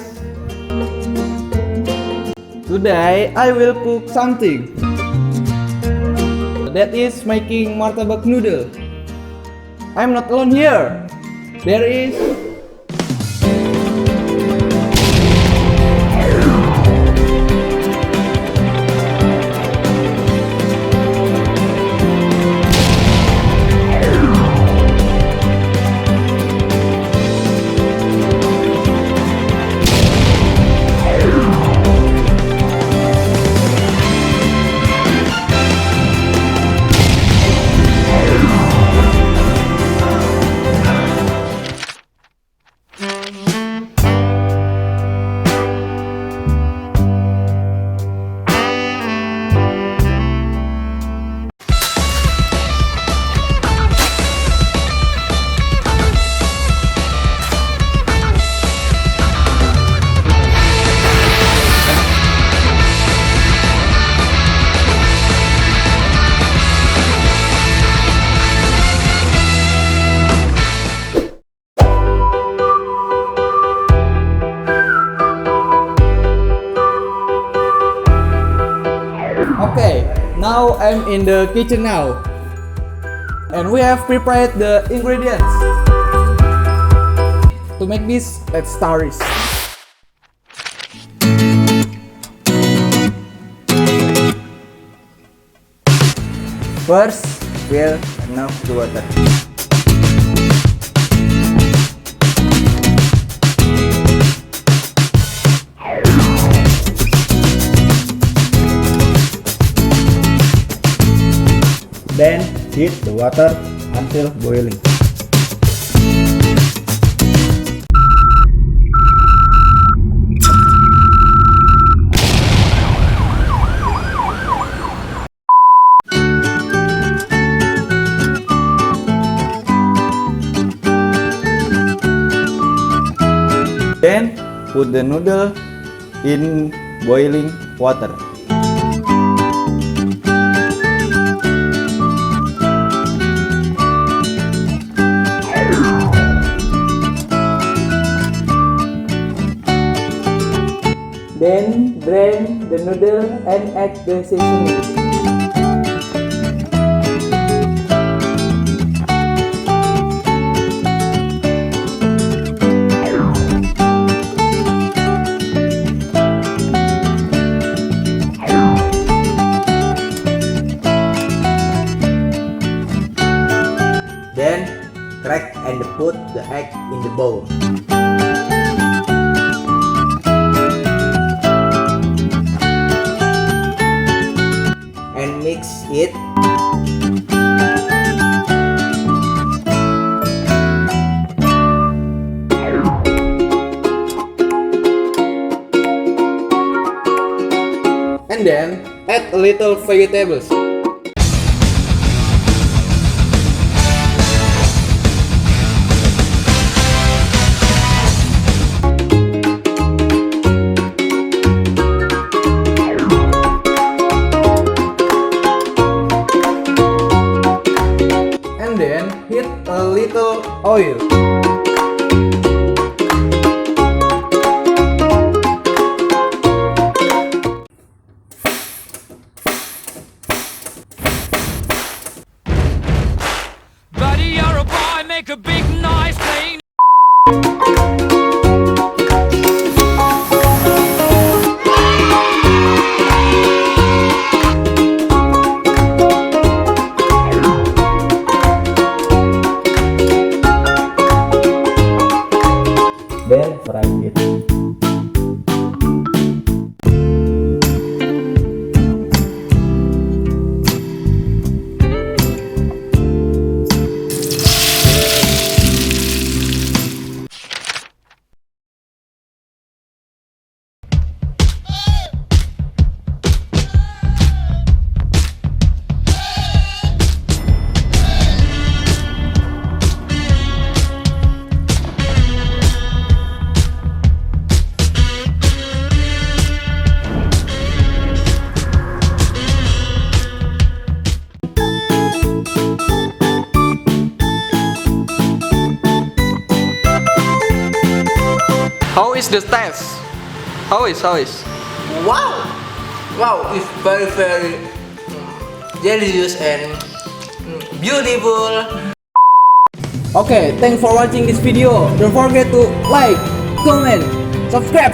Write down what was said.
guys! Today I will cook something that is making martabak noodle. I'm not alone here. There is okay, now I'm in the kitchen now. And we have prepared the ingredients. To make this, let's start it. First, fill enough the water. Then heat the water until boiling. Then put the noodle in boiling water. Then drain the noodle and add the seasoning. Then crack and put the egg in the bowl. Mix it. And then add a little vegetables. Then heat a little oil. Buddy, you're a boy, make a big noise playing. How is the taste? How is? Wow! Wow, it's very delicious and beautiful. Okay, thanks for watching this video. Don't forget to like, comment, subscribe.